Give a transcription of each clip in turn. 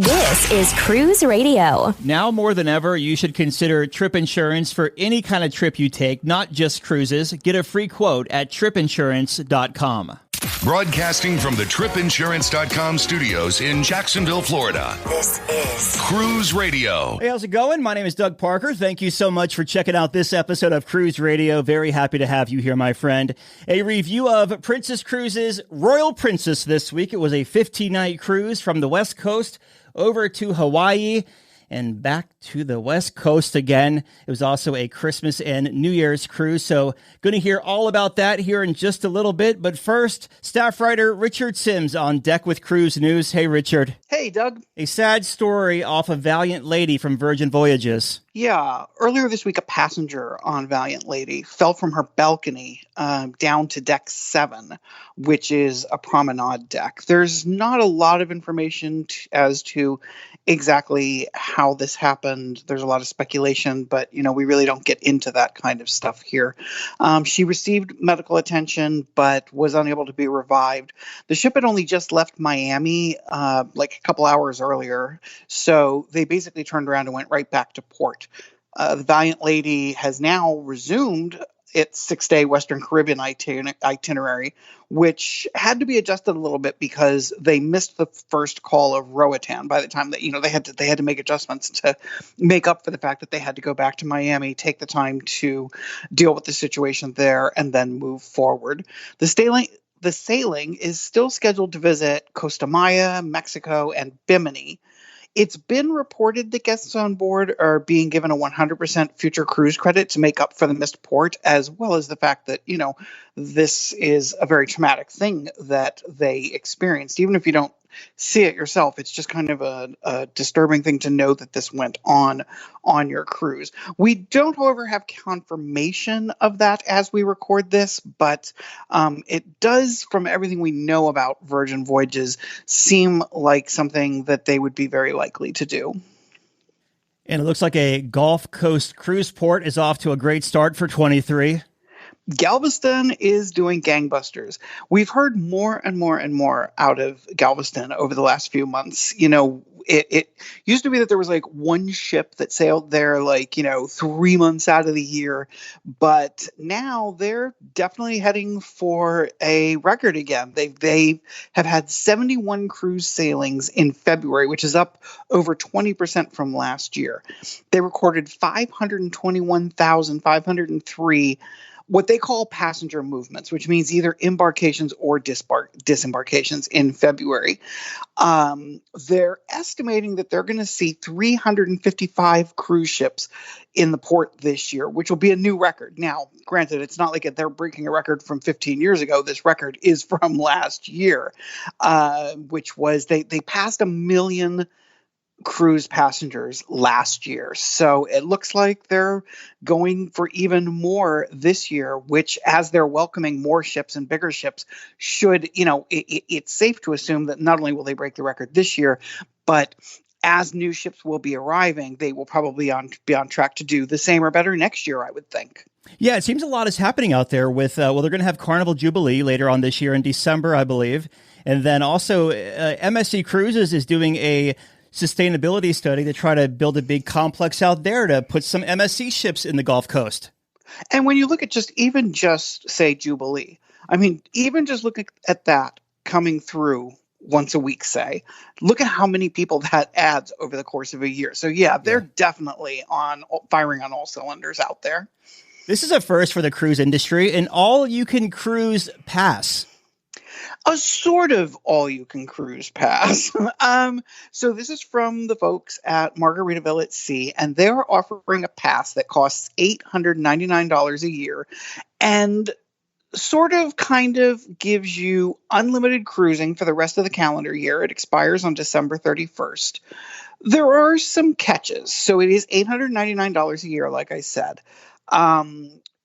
This is Cruise Radio. Now more than ever, you should consider trip insurance for any kind of trip you take, not just cruises. Get a free quote at tripinsurance.com. Broadcasting from the tripinsurance.com studios in Jacksonville, Florida. This is Cruise Radio. Hey, how's it going? My name is Doug Parker. Thank you so much for checking out this episode of Cruise Radio. Very happy to have you here, my friend. A review of Princess Cruises' Royal Princess this week. It was a 15-night cruise from the West Coast over to Hawaii and back to the West Coast again. It was also a Christmas and New Year's cruise, so going to hear all about that here in just a little bit. But first, staff writer Richard Sims on deck with Cruise News. Hey, Richard. Hey, Doug. A sad story off of Valiant Lady from Virgin Voyages. Yeah, earlier this week, a passenger on Valiant Lady fell from her balcony down to deck 7, which is a promenade deck. There's not a lot of information as to exactly how this happened. There's a lot of speculation, but, we really don't get into that kind of stuff here. She received medical attention, but was unable to be revived. The ship had only just left Miami, like a couple hours earlier, so they basically turned around and went right back to port. The Valiant Lady has now resumed its 6-day Western Caribbean itinerary, which had to be adjusted a little bit because they missed the first call of Roatan. By the time that they had to make adjustments to make up for the fact that they had to go back to Miami, take the time to deal with the situation there, and then move forward. The sailing is still scheduled to visit Costa Maya, Mexico, and Bimini. It's been reported that guests on board are being given a 100% future cruise credit to make up for the missed port, as well as the fact that, this is a very traumatic thing that they experienced. Even if you don't see it yourself, it's just kind of a disturbing thing to know that this went on your cruise. We don't, however, have confirmation of that as we record this, but it does, from everything we know about Virgin Voyages, seem like something that they would be very likely to do. And it looks like a Gulf Coast cruise port is off to a great start for 23. Galveston is doing gangbusters. We've heard more and more and more out of Galveston over the last few months. It used to be that there was like one ship that sailed there 3 months out of the year, but now they're definitely heading for a record again. They have had 71 cruise sailings in February, which is up over 20% from last year. They recorded 521,503 what they call passenger movements, which means either embarkations or disembarkations in February. They're estimating that they're going to see 355 cruise ships in the port this year, which will be a new record. Now, granted, it's not like they're breaking a record from 15 years ago. This record is from last year, which was they passed 1 million cruise passengers last year. So it looks like they're going for even more this year, which, as they're welcoming more ships and bigger ships, should, it's safe to assume that not only will they break the record this year, but as new ships will be arriving, they will probably be on track to do the same or better next year, I would think. Yeah, it seems a lot is happening out there with, they're going to have Carnival Jubilee later on this year in December, I believe. And then also MSC Cruises is doing a sustainability study to try to build a big complex out there to put some MSC ships in the Gulf Coast. And when you look at just say Jubilee, even just looking at that coming through once a week, say, look at how many people that adds over the course of a year. So yeah, they're definitely firing on all cylinders out there. This is a first for the cruise industry, an all-you-can-cruise pass. A sort of all-you-can-cruise pass. So this is from the folks at Margaritaville at Sea, and they're offering a pass that costs $899 a year and kind of gives you unlimited cruising for the rest of the calendar year. It expires on December 31st. There are some catches. So it is $899 a year, like I said.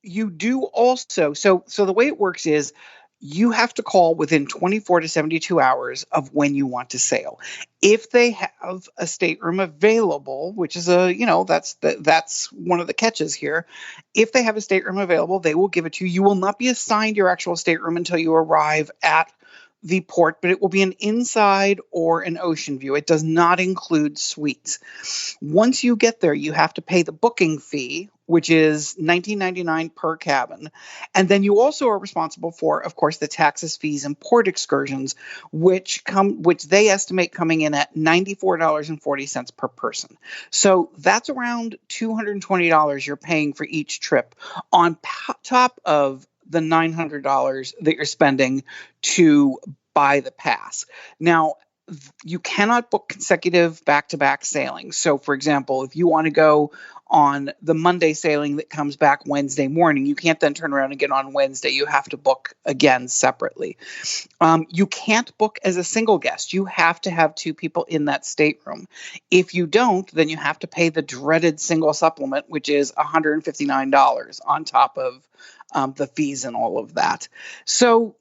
You do also, so the way it works is you have to call within 24 to 72 hours of when you want to sail. If they have a stateroom available, which is that's one of the catches here. If they have a stateroom available, they will give it to you. You will not be assigned your actual stateroom until you arrive at the port, but it will be an inside or an ocean view. It does not include suites. Once you get there, you have to pay the booking fee, which is $19.99 per cabin. And then you also are responsible for, of course, the taxes, fees, and port excursions, which they estimate coming in at $94.40 per person. So that's around $220 you're paying for each trip on top of the $900 that you're spending to buy the pass. Now, you cannot book consecutive back-to-back sailings. So, for example, if you want to go on the Monday sailing that comes back Wednesday morning, you can't then turn around and get on Wednesday. You have to book again separately. You can't book as a single guest. You have to have two people in that stateroom. If you don't, then you have to pay the dreaded single supplement, which is $159 on top of the fees and all of that. So,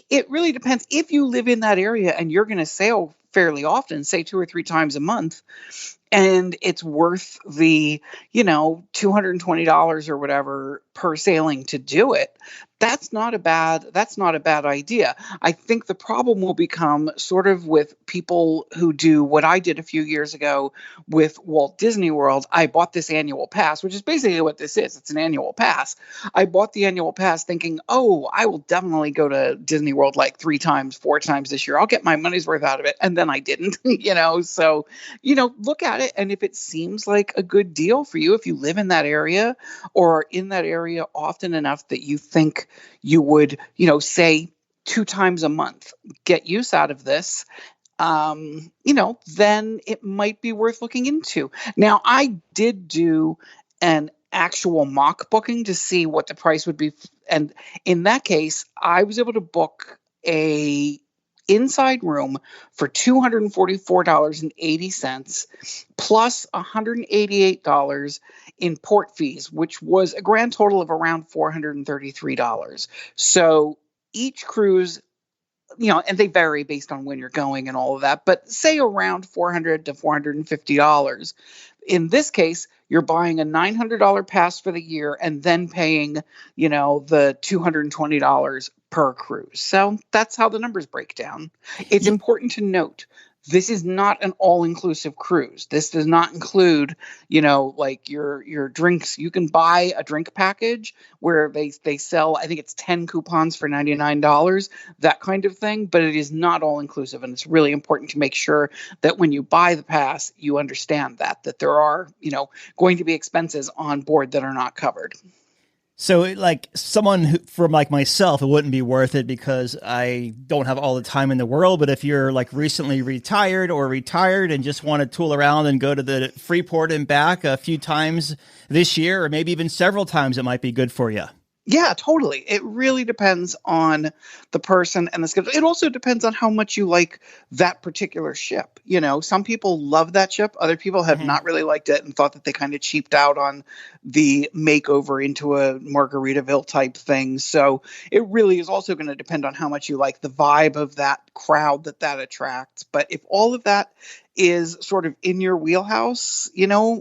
it really depends. If you live in that area and you're going to sail fairly often, say 2 or 3 times a month, and it's worth the, $220 or whatever per sailing to do it, that's not a bad idea. I think the problem will become sort of with people who do what I did a few years ago with Walt Disney World. I bought this annual pass, which is basically what this is. It's an annual pass. I bought the annual pass thinking, oh, I will definitely go to Disney World like 3 times, 4 times this year. I'll get my money's worth out of it. And then I didn't, So, look at it. And if it seems like a good deal for you, if you live in that area or in that area often enough that you think you would, say 2 times a month, get use out of this, then it might be worth looking into. Now, I did do an actual mock booking to see what the price would be. And in that case, I was able to book a inside room for $244.80 plus $188 in port fees, which was a grand total of around $433. So each cruise, and they vary based on when you're going and all of that, but say around $400 to $450. In this case, you're buying a $900 pass for the year and then paying, the $220 per cruise. So that's how the numbers break down. It's important to note, this is not an all-inclusive cruise. This does not include, like your drinks. You can buy a drink package where they sell, I think it's 10 coupons for $99, that kind of thing, but it is not all-inclusive. And it's really important to make sure that when you buy the pass, you understand that there are, going to be expenses on board that are not covered. So like someone from like myself, it wouldn't be worth it because I don't have all the time in the world. But if you're like recently retired and just want to tool around and go to the Freeport and back a few times this year, or maybe even several times, it might be good for you. Yeah, totally. It really depends on the person and the schedule. It also depends on how much you like that particular ship. Some people love that ship. Other people have not really liked it and thought that they kind of cheaped out on the makeover into a Margaritaville type thing. So it really is also going to depend on how much you like the vibe of that crowd that attracts. But if all of that is sort of in your wheelhouse,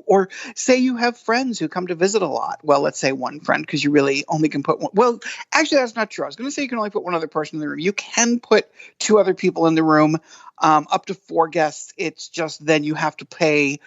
or say you have friends who come to visit a lot. Well, let's say one friend, because you really only can put one. Well, actually, that's not true. I was going to say you can only put one other person in the room. You can put 2 other people in the room, up to 4 guests. It's just then you have to pay,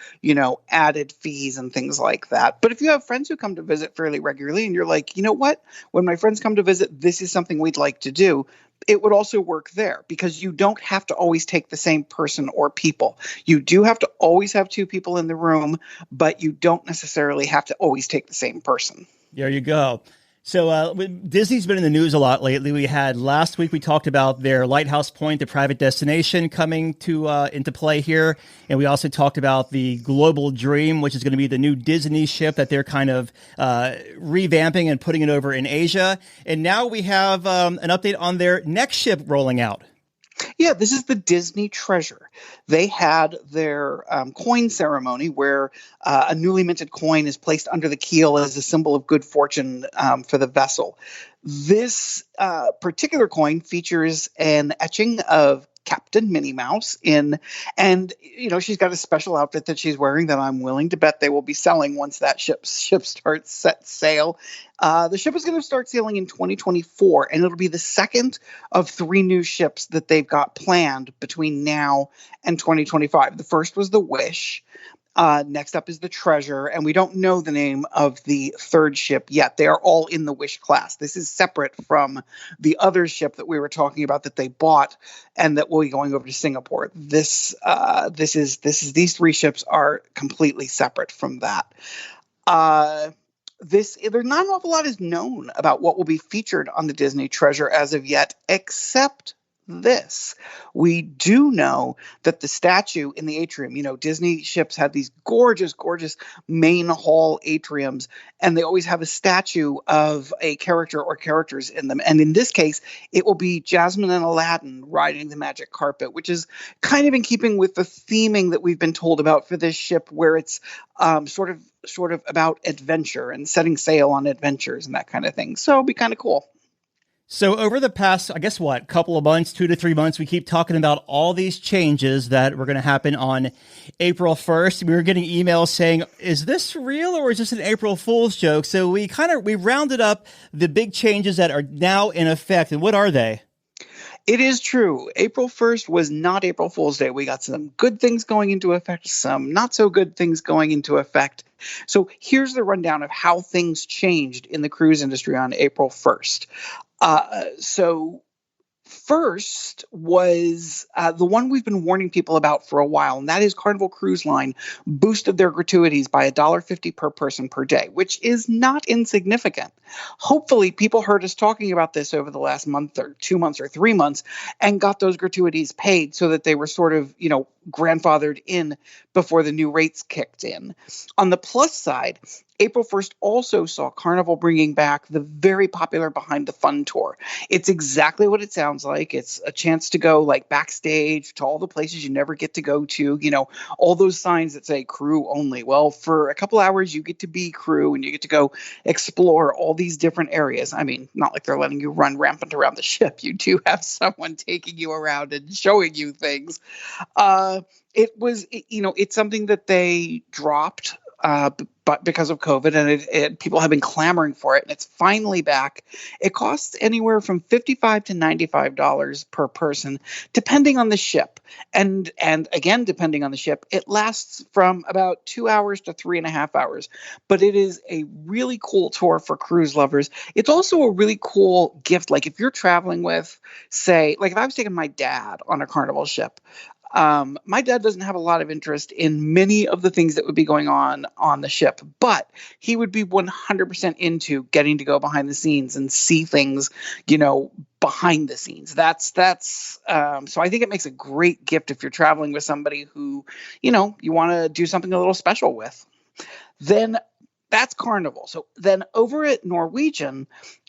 added fees and things like that. But if you have friends who come to visit fairly regularly and you're like, you know what, when my friends come to visit, this is something we'd like to do, it would also work there because you don't have to always take the same person or people. You do have to always have 2 people in the room, but you don't necessarily have to always take the same person. There you go. So Disney's been in the news a lot lately. Last week we talked about their Lighthouse Point, the private destination, coming to into play here. And we also talked about the Global Dream, which is going to be the new Disney ship that they're kind of revamping and putting it over in Asia. And now we have an update on their next ship rolling out. Yeah, this is the Disney Treasure. They had their coin ceremony where a newly minted coin is placed under the keel as a symbol of good fortune for the vessel. This particular coin features an etching of Captain Minnie Mouse in, and she's got a special outfit that she's wearing that I'm willing to bet they will be selling once that ship starts set sail. The ship is going to start sailing in 2024, and it'll be the second of 3 new ships that they've got planned between now and 2025. The first was the Wish. Next up is the Treasure, and we don't know the name of the third ship yet. They are all in the Wish class. This is separate from the other ship that we were talking about that they bought and that will be going over to Singapore. These 3 ships are completely separate from that. There's not an awful lot is known about what will be featured on the Disney Treasure as of yet, except this. We do know that the statue in the atrium, Disney ships had these gorgeous, gorgeous main hall atriums, and they always have a statue of a character or characters in them. And in this case, it will be Jasmine and Aladdin riding the magic carpet, which is kind of in keeping with the theming that we've been told about for this ship, where it's sort of about adventure and setting sail on adventures and that kind of thing. So it'll be kind of cool. So over the past, couple of months, 2 to 3 months, we keep talking about all these changes that were going to happen on April 1st. We were getting emails saying, is this real or is this an April Fool's joke? So we rounded up the big changes that are now in effect. And what are they? It is true. April 1st was not April Fool's Day. We got some good things going into effect, some not so good things going into effect. So here's the rundown of how things changed in the cruise industry on April 1st. So first was the one we've been warning people about for a while, and that is Carnival Cruise Line boosted their gratuities by $1.50 per person per day, which is not insignificant. Hopefully, people heard us talking about this over the last month or 2 months or 3 months and got those gratuities paid so that they were sort of, grandfathered in before the new rates kicked in. On the plus side, April 1st also saw Carnival bringing back the very popular Behind the Fun tour. It's exactly what it sounds like. It's a chance to go backstage to all the places you never get to go to, all those signs that say crew only. Well, for a couple hours, you get to be crew and you get to go explore all these different areas. I mean, not like they're letting you run rampant around the ship. You do have someone taking you around and showing you things. It's something that they dropped but because of COVID, and people have been clamoring for it, and it's finally back. It costs anywhere from $55 to $95 per person, depending on the ship. And again, depending on the ship, it lasts from about 2 hours to 3.5 hours. But it is a really cool tour for cruise lovers. It's also a really cool gift. Like if you're traveling with, say, like if I was taking my dad on a Carnival ship, my dad doesn't have a lot of interest in many of the things that would be going on the ship, but he would be 100% into getting to go behind the scenes and see things, behind the scenes. So I think it makes a great gift if you're traveling with somebody who, you want to do something a little special with. Then that's Carnival. So then over at Norwegian,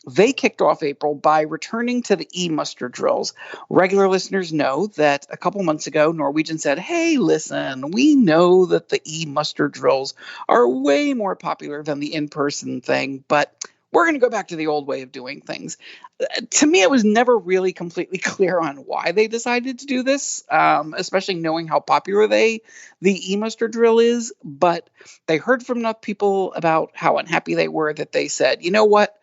they kicked off April by returning to the e-muster drills. Regular listeners know that a couple months ago, Norwegian said, hey, listen, we know that the e-muster drills are way more popular than the in-person thing, but we're going to go back to the old way of doing things. To me, it was never really completely clear on why they decided to do this, especially knowing how popular the e-muster drill is. But they heard from enough people about how unhappy they were that they said, you know what?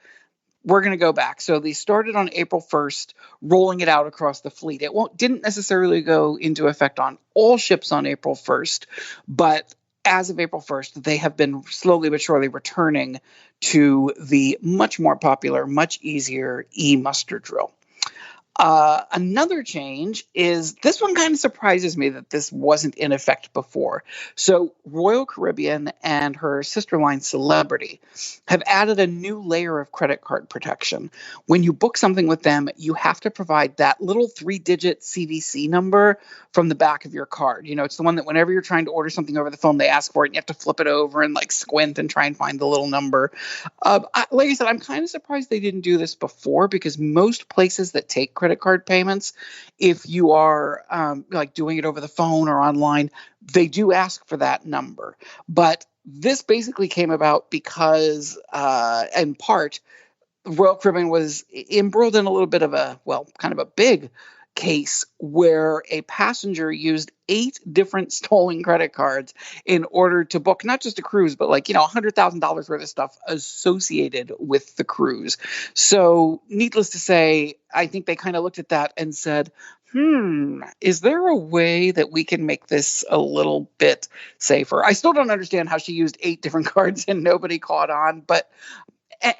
We're going to go back. So they started on April 1st, rolling it out across the fleet. It didn't necessarily go into effect on all ships on April 1st, but as of April 1st, they have been slowly but surely returning to the much more popular, much easier e-muster drill. Another change is, this one kind of surprises me that this wasn't in effect before. So Royal Caribbean and her sister line Celebrity have added a new layer of credit card protection. When you book something with them, you have to provide that little 3-digit CVC number from the back of your card. It's the one that whenever you're trying to order something over the phone, they ask for it and you have to flip it over and squint and try and find the little number. Like I said, I'm kind of surprised they didn't do this before, because most places that take credit card payments, if you are doing it over the phone or online, they do ask for that number. But this basically came about because, in part, Royal Caribbean was embroiled in a little bit of kind of a big case where a passenger used 8 different stolen credit cards in order to book not just a cruise, but $100,000 worth of stuff associated with the cruise. So needless to say, I think they kind of looked at that and said, is there a way that we can make this a little bit safer? I still don't understand how she used 8 different cards and nobody caught on,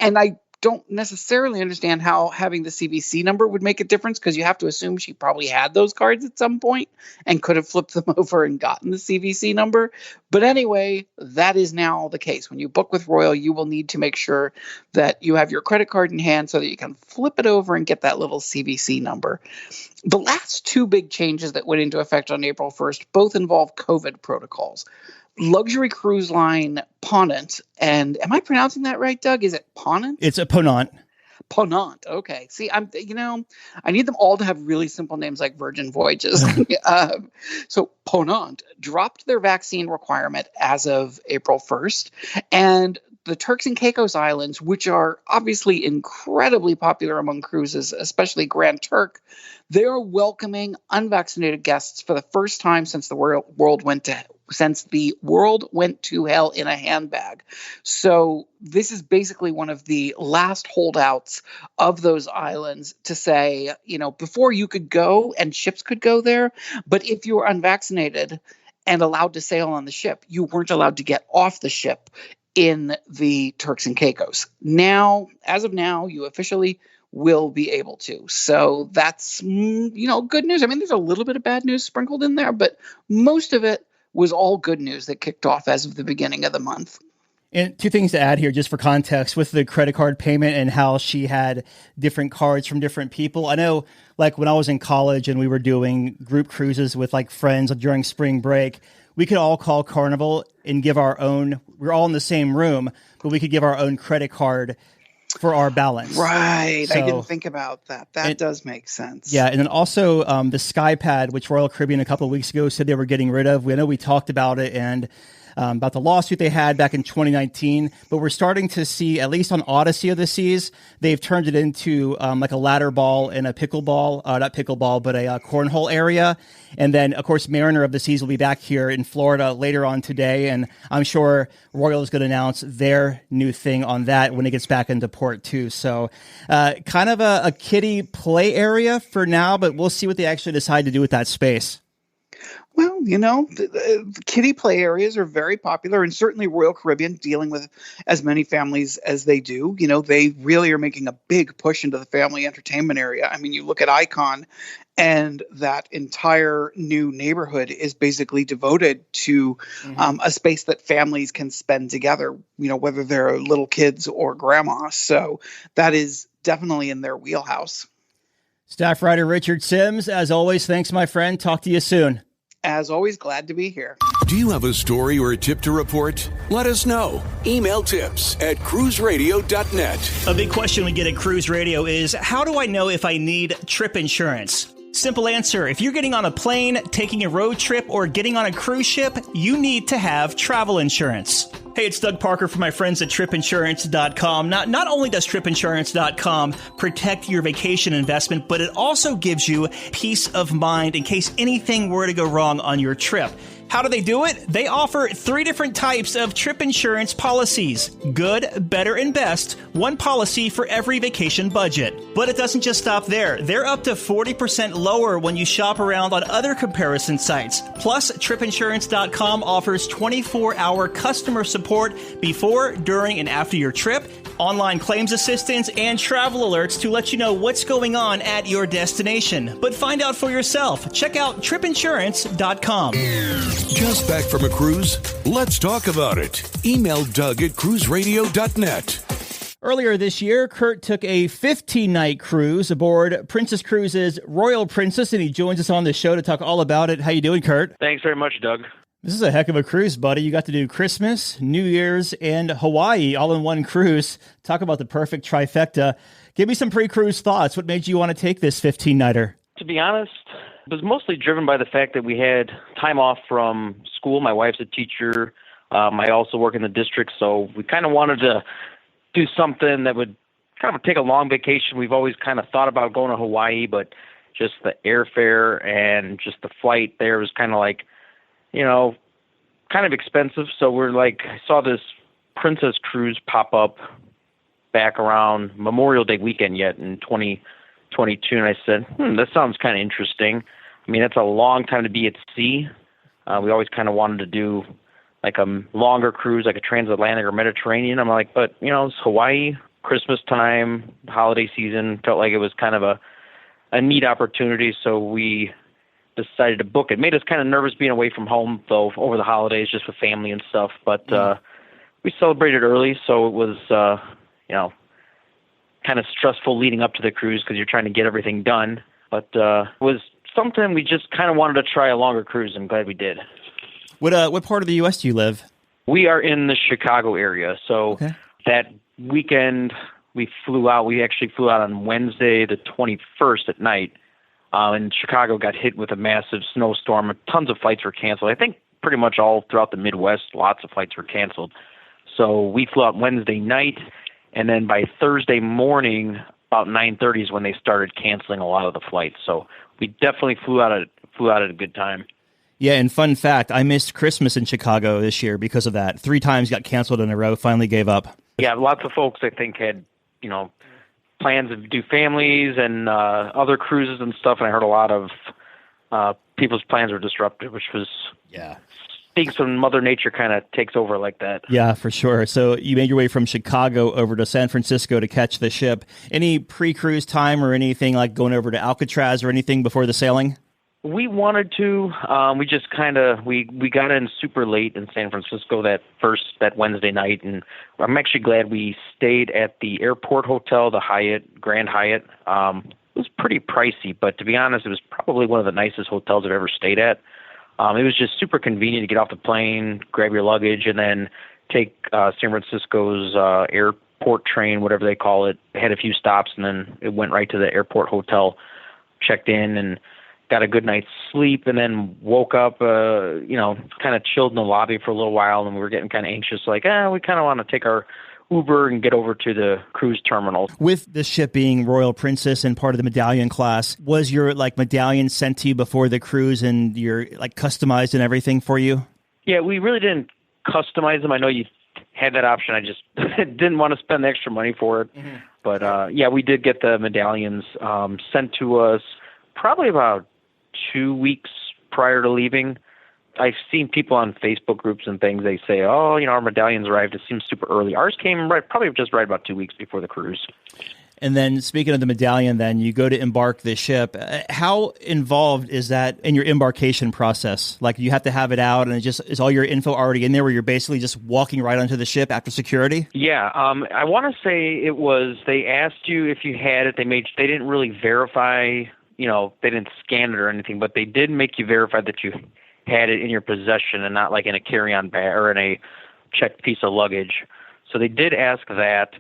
and I don't necessarily understand how having the CVC number would make a difference, because you have to assume she probably had those cards at some point and could have flipped them over and gotten the CVC number. But anyway, that is now the case. When you book with Royal, you will need to make sure that you have your credit card in hand so that you can flip it over and get that little CVC number. The last 2 big changes that went into effect on April 1st both involve COVID protocols. Luxury cruise line Ponant, and am I pronouncing that right, Doug? Is it Ponant? It's a Ponant. Ponant. Okay. See, I need them all to have really simple names like Virgin Voyages. So Ponant dropped their vaccine requirement as of April 1st, and the Turks and Caicos Islands, which are obviously incredibly popular among cruises, especially Grand Turk, they are welcoming unvaccinated guests for the first time since the world went to hell in a handbag. So this is basically one of the last holdouts of those islands to say, before you could go and ships could go there, but if you were unvaccinated and allowed to sail on the ship, you weren't allowed to get off the ship in the Turks and Caicos. Now, as of now, you officially will be able to. So that's, good news. I mean, there's a little bit of bad news sprinkled in there, but most of it was all good news that kicked off as of the beginning of the month. And 2 things to add here, just for context, with the credit card payment and how she had different cards from different people. I know, when I was in college and we were doing group cruises with friends during spring break, we could all call Carnival and give our own, we're all in the same room, but we could give our own credit card for our balance. Right. So, I didn't think about that. That does make sense. Yeah. And then also the SkyPad, which Royal Caribbean a couple of weeks ago said they were getting rid of. I know we talked about it and about the lawsuit they had back in 2019, but we're starting to see, at least on Odyssey of the Seas, they've turned it into a ladder ball and a pickleball, not pickleball, but a cornhole area. And then, of course, Mariner of the Seas will be back here in Florida later on today. And I'm sure Royal is going to announce their new thing on that when it gets back into port too. So kind of a kiddie play area for now, but we'll see what they actually decide to do with that space. Well, the kiddie play areas are very popular, and certainly Royal Caribbean, dealing with as many families as they do, they really are making a big push into the family entertainment area. I mean, you look at Icon, and that entire new neighborhood is basically devoted to a space that families can spend together, whether they're little kids or grandma. So that is definitely in their wheelhouse. Staff writer Richard Sims, as always, thanks, my friend. Talk to you soon. As always, glad to be here. Do you have a story or a tip to report? Let us know. Email tips@cruiseradio.net. A big question we get at Cruise Radio is, how do I know if I need trip insurance? Simple answer. If you're getting on a plane, taking a road trip, or getting on a cruise ship, you need to have travel insurance. Hey, it's Doug Parker from my friends at tripinsurance.com. Not only does tripinsurance.com protect your vacation investment, but it also gives you peace of mind in case anything were to go wrong on your trip. How do they do it? They offer 3 different types of trip insurance policies. Good, better, and best. One policy for every vacation budget. But it doesn't just stop there. They're up to 40% lower when you shop around on other comparison sites. Plus, tripinsurance.com offers 24-hour customer support before, during, and after your trip, online claims assistance, and travel alerts to let you know what's going on at your destination. But find out for yourself. Check out tripinsurance.com. Just back from a cruise? Let's talk about it. Email Doug@cruiseradio.net. Earlier this year, Kurt took a 15-night cruise aboard Princess Cruises' Royal Princess, and he joins us on the show to talk all about it. How you doing, Kurt? Thanks very much, Doug. This is a heck of a cruise, buddy. You got to do Christmas, New Year's, and Hawaii all in one cruise. Talk about the perfect trifecta. Give me some pre-cruise thoughts. What made you want to take this 15-nighter? To be honest, it was mostly driven by the fact that we had time off from school. My wife's a teacher. I also work in the district, so we kind of wanted to do something that would kind of take a long vacation. We've always kind of thought about going to Hawaii, but just the airfare and just the flight there was kind of like, you know, kind of expensive. So we're like, I saw this Princess cruise pop up back around Memorial Day weekend yet in 2022. And I said, that sounds kind of interesting. I mean, it's a long time to be at sea. We always kind of wanted to do like a longer cruise, like a transatlantic or Mediterranean. I'm like, but, you know, it's Hawaii, Christmas time, holiday season, felt like it was kind of a neat opportunity. So we decided to book it. Made us kind of nervous being away from home, though, over the holidays, just with family and stuff. But we celebrated early, so it was, you know, kind of stressful leading up to the cruise because you're trying to get everything done. But it was something we just kind of wanted to try a longer cruise. I'm glad we did. What part of the U.S. do you live? We are in the Chicago area. So that weekend we flew out. We actually flew out on Wednesday the 21st at night. And Chicago got hit with a massive snowstorm. Tons of flights were canceled. I think pretty much all throughout the Midwest, lots of flights were canceled. So we flew out Wednesday night, and then by Thursday morning, about 9:30 is when they started canceling a lot of the flights. So we definitely flew out at a good time. Yeah, and fun fact, I missed Christmas in Chicago this year because of that. 3 times got canceled in a row, finally gave up. Yeah, lots of folks I think had, you know, plans to do families and other cruises and stuff, and I heard a lot of people's plans were disrupted, which was things when Mother Nature kind of takes over like that. Yeah, for sure. So you made your way from Chicago over to San Francisco to catch the ship. Any pre-cruise time or anything like going over to Alcatraz or anything before the sailing? We wanted to. We just kind of we got in super late in San Francisco that Wednesday night, and I'm actually glad we stayed at the airport hotel, the Hyatt, Grand Hyatt. It was pretty pricey, but to be honest, it was probably one of the nicest hotels I've ever stayed at. It was just super convenient to get off the plane, grab your luggage, and then take San Francisco's airport train, whatever they call it. It had a few stops, and then it went right to the airport hotel, checked in, and got a good night's sleep, and then woke up, you know, kind of chilled in the lobby for a little while, and we were getting kind of anxious, like, we kind of want to take our Uber and get over to the cruise terminal. With the ship being Royal Princess and part of the Medallion class, was your like medallion sent to you before the cruise and you're like customized and everything for you? Yeah, we really didn't customize them. I know you had that option. I just didn't want to spend the extra money for it. Mm-hmm. But yeah, we did get the medallions sent to us probably about 2 weeks prior to leaving. I've seen people on Facebook groups and things, they say, oh, you know, our medallions arrived. It seems super early. Ours came probably just right about 2 weeks before the cruise. And then speaking of the medallion, then you go to embark the ship. How involved is that in your embarkation process? Like you have to have it out and is all your info already in there where you're basically just walking right onto the ship after security? Yeah. I want to say it was, they asked you if you had it. They didn't really verify, you know, they didn't scan it or anything, but they did make you verify that you had it in your possession and not like in a carry-on bag or in a checked piece of luggage. So they did ask that.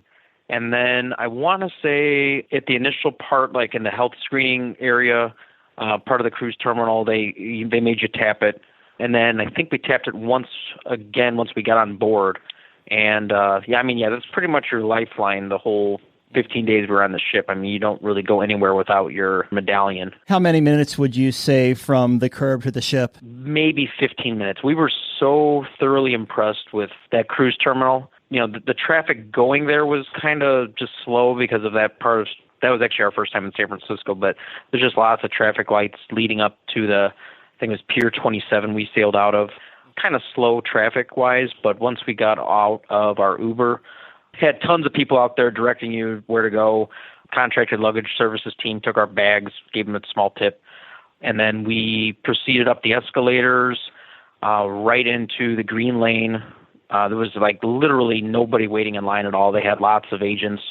And then I want to say at the initial part, like in the health screening area, part of the cruise terminal, they made you tap it. And then I think we tapped it once we got on board. And that's pretty much your lifeline the whole 15 days we were on the ship. I mean, you don't really go anywhere without your medallion. How many minutes would you say from the curb to the ship? Maybe 15 minutes. We were so thoroughly impressed with that cruise terminal. You know, the traffic going there was kind of just slow because of that part. That was actually our first time in San Francisco, but there's just lots of traffic lights leading up to I think it was Pier 27 we sailed out of. Kind of slow traffic-wise, but once we got out of our Uber, had tons of people out there directing you where to go. Contracted luggage services team took our bags, gave them a small tip, and then we proceeded up the escalators right into the green lane. There was like literally nobody waiting in line at all. They had lots of agents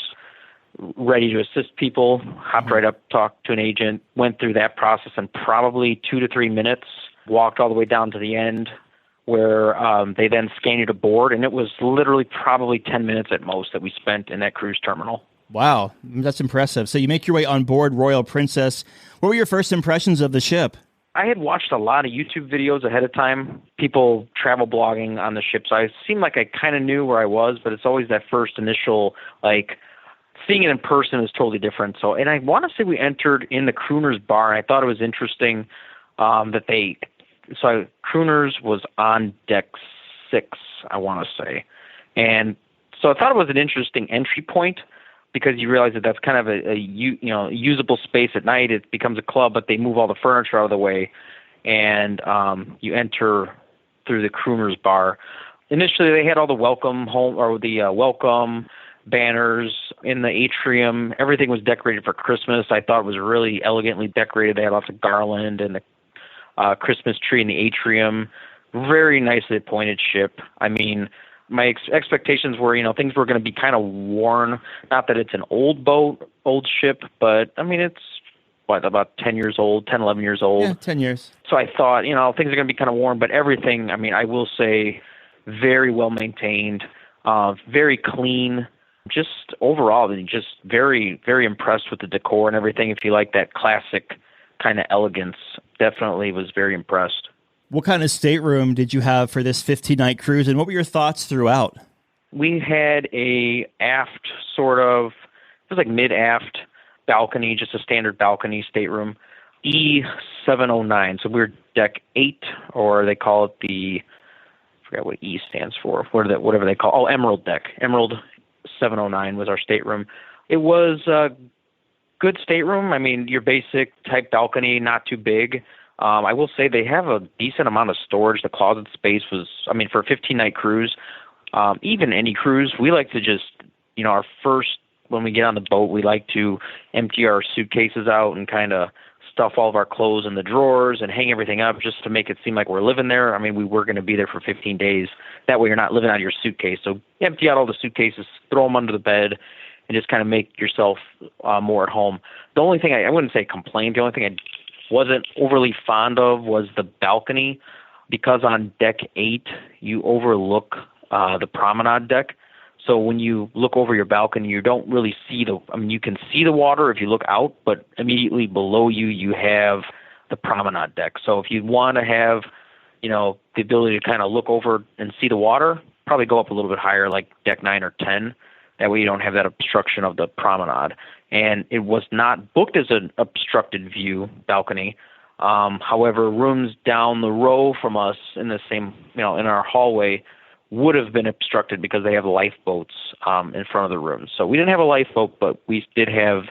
ready to assist people. Hopped right up, talked to an agent, went through that process in probably 2 to 3 minutes, walked all the way down to the end, where they then scanned you to board, and it was literally probably 10 minutes at most that we spent in that cruise terminal. Wow, that's impressive. So you make your way on board Royal Princess. What were your first impressions of the ship? I had watched a lot of YouTube videos ahead of time, people travel blogging on the ship, so I seemed like I kind of knew where I was, but it's always that first initial, like, seeing it in person is totally different. So, and I want to say we entered in the Crooner's bar, and I thought it was interesting Crooner's was on deck 6, I want to say. And so I thought it was an interesting entry point because you realize that that's kind of a usable space at night. It becomes a club, but they move all the furniture out of the way, and you enter through the Crooner's bar. Initially, they had all the welcome banners in the atrium. Everything was decorated for Christmas. I thought it was really elegantly decorated. They had lots of garland and the Christmas tree in the atrium. Very nicely appointed ship. I mean, my expectations were, things were going to be kind of worn. Not that it's an old boat, old ship, but I mean, it's about 10 years old, 10, 11 years old. Yeah, 10 years. So I thought, things are going to be kind of worn, but everything, I mean, I will say very well maintained, very clean. Just overall, just very, very impressed with the decor and everything. If you like that classic kind of elegance, definitely was very impressed. What kind of stateroom did you have for this 15-night cruise, and what were your thoughts throughout? We had a aft it was like mid-aft balcony, just a standard balcony stateroom, E709. So we were deck 8, or they call it I forgot what E stands for, whatever they call Emerald deck. Emerald 709 was our stateroom. It was a good stateroom. I mean, your basic type balcony, not too big. I will say they have a decent amount of storage. The closet space was, for a 15-night cruise, even any cruise, we like to just, when we get on the boat, we like to empty our suitcases out and kind of stuff all of our clothes in the drawers and hang everything up just to make it seem like we're living there. I mean, we were going to be there for 15 days. That way you're not living out of your suitcase. So empty out all the suitcases, throw them under the bed, and just kind of make yourself more at home. The only thing I wouldn't say complain. The only thing I wasn't overly fond of was the balcony, because on deck 8 you overlook the promenade deck. So when you look over your balcony, you don't really see you can see the water if you look out, but immediately below you have the promenade deck. So if you want to have, the ability to kind of look over and see the water, probably go up a little bit higher, like deck 9 or 10. That way you don't have that obstruction of the promenade. And it was not booked as an obstructed view balcony. However, rooms down the row from us in the same, in our hallway would have been obstructed because they have lifeboats in front of the rooms. So we didn't have a lifeboat, but we did have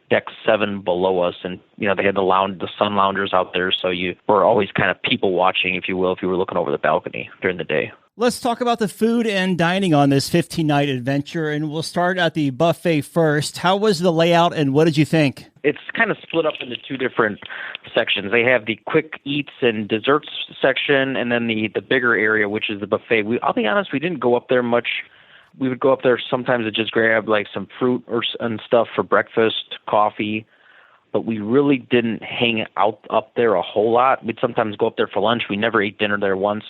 deck 7 below us, and they had the sun loungers out there, so you were always kind of people watching, if you will, if you were looking over the balcony during the day. Let's talk about the food and dining on this 15-night adventure, and we'll start at the buffet first. How was the layout, and what did you think? It's kind of split up into 2 different sections. They have the quick eats and desserts section, and then the bigger area, which is the buffet. I'll be honest, we didn't go up there much. We would go up there sometimes to just grab like some fruit and stuff for breakfast, coffee, but we really didn't hang out up there a whole lot. We'd sometimes go up there for lunch. We never ate dinner there once.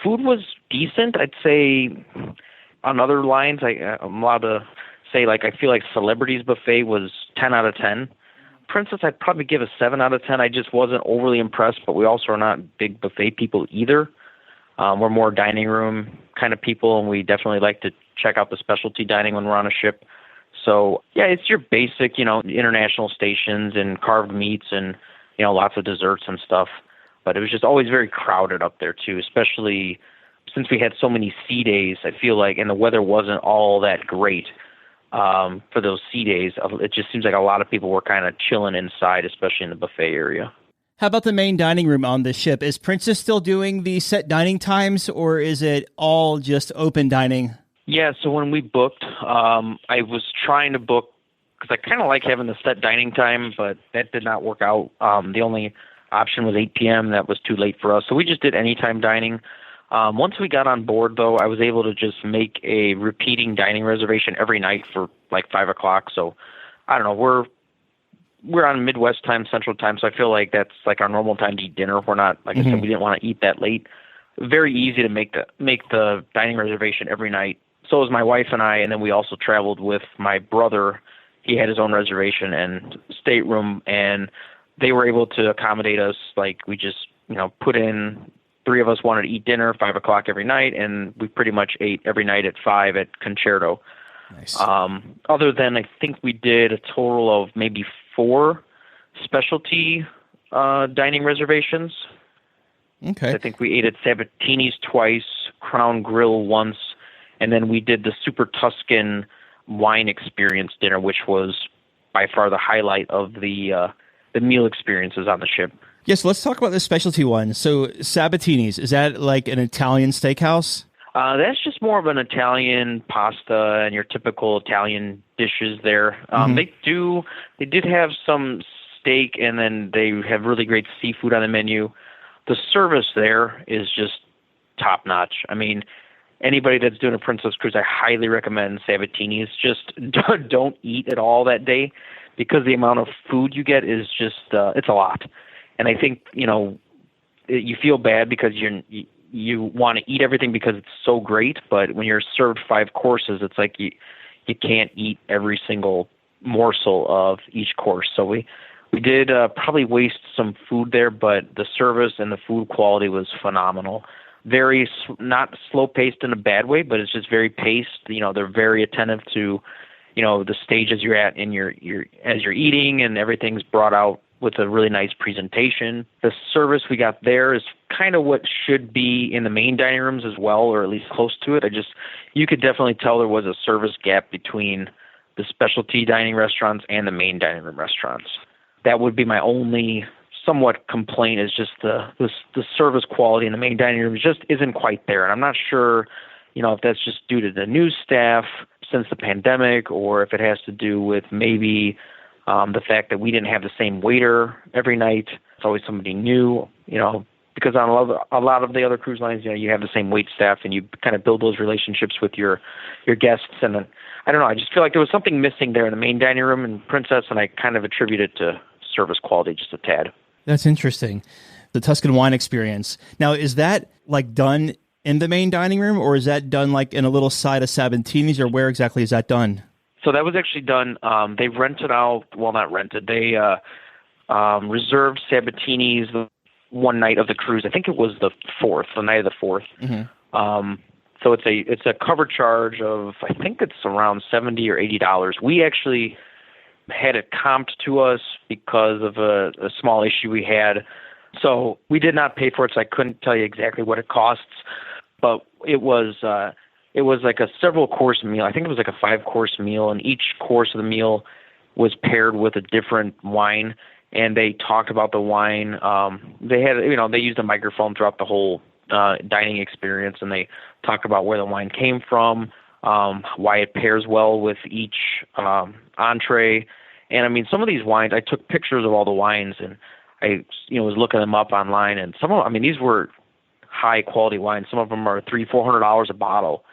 Food was decent. I'd say on other lines, I'm allowed to say, I feel like Celebrities Buffet was 10 out of 10. Princess, I'd probably give a 7 out of 10. I just wasn't overly impressed, but we also are not big buffet people either. We're more dining room kind of people, and we definitely like to check out the specialty dining when we're on a ship. So, yeah, it's your basic, international stations and carved meats and, lots of desserts and stuff. But it was just always very crowded up there, too, especially since we had so many sea days, I feel like, and the weather wasn't all that great for those sea days. It just seems like a lot of people were kind of chilling inside, especially in the buffet area. How about the main dining room on the ship? Is Princess still doing the set dining times, or is it all just open dining? Yeah, so when we booked, I was trying to book, because I kind of like having the set dining time, but that did not work out. The only option was 8 p.m. That was too late for us. So we just did anytime dining. Once we got on board, though, I was able to just make a repeating dining reservation every night for like 5 o'clock. So I don't know, we're on Midwest time, Central time, so I feel like that's like our normal time to eat dinner. We're not, like I said, we didn't want to eat that late. Very easy to make the dining reservation every night. So was my wife and I, and then we also traveled with my brother. He had his own reservation and stateroom, and they were able to accommodate us. Like, we just, put in, 3 of us wanted to eat dinner 5 o'clock every night, and we pretty much ate every night at 5 at Concerto. Nice. Other than I think we did a total of maybe 4 specialty dining reservations. Okay. I think we ate at Sabatini's twice, Crown Grill once, and then we did the Super Tuscan wine experience dinner, which was by far the highlight of the meal experiences on the ship. Yes, let's talk about the specialty one. So Sabatini's, is that like an Italian steakhouse? That's just more of an Italian pasta and your typical Italian dishes there. They did have some steak, and then they have really great seafood on the menu. The service there is just top notch. I mean, anybody that's doing a Princess Cruise, I highly recommend Sabatini's. Just don't eat at all that day, because the amount of food you get is just it's a lot. And I think, you feel bad because you want to eat everything because it's so great, but when you're served 5 courses, it's like you can't eat every single morsel of each course. So we did probably waste some food there, but the service and the food quality was phenomenal. Very not slow paced in a bad way, but it's just very paced. They're very attentive to, the stages you're at in your as you're eating, and everything's brought out with a really nice presentation. The service we got there is kind of what should be in the main dining rooms as well, or at least close to it. You could definitely tell there was a service gap between the specialty dining restaurants and the main dining room restaurants. That would be my only somewhat complaint, is just the service quality in the main dining room just isn't quite there. And I'm not sure, if that's just due to the new staff since the pandemic, or if it has to do with maybe the fact that we didn't have the same waiter every night. It's always somebody new, because on a lot of the other cruise lines, you have the same wait staff, and you kind of build those relationships with your guests. And I don't know, I just feel like there was something missing there in the main dining room in Princess, and I kind of attribute it to service quality just a tad. That's interesting. The Tuscan wine experience. Now, is that like done in the main dining room, or is that done like in a little side of Sabatini's, or where exactly is that done? So that was actually done. They rented out, well, not rented. They reserved Sabatini's one night of the cruise. I think it was the night of the 4th. Mm-hmm. So it's a cover charge of, I think it's around $70 or $80. We actually had it comped to us because of a small issue we had. So we did not pay for it, so I couldn't tell you exactly what it costs. But it was like a several course meal. I think it was like a 5-course meal, and each course of the meal was paired with a different wine. And they talked about the wine. They had, they used a microphone throughout the whole dining experience, and they talked about where the wine came from, why it pairs well with each entree. And I mean, some of these wines, I took pictures of all the wines, and I, was looking them up online, and some of them, I mean, these were high quality wines. Some of them are $300-$400 a bottle.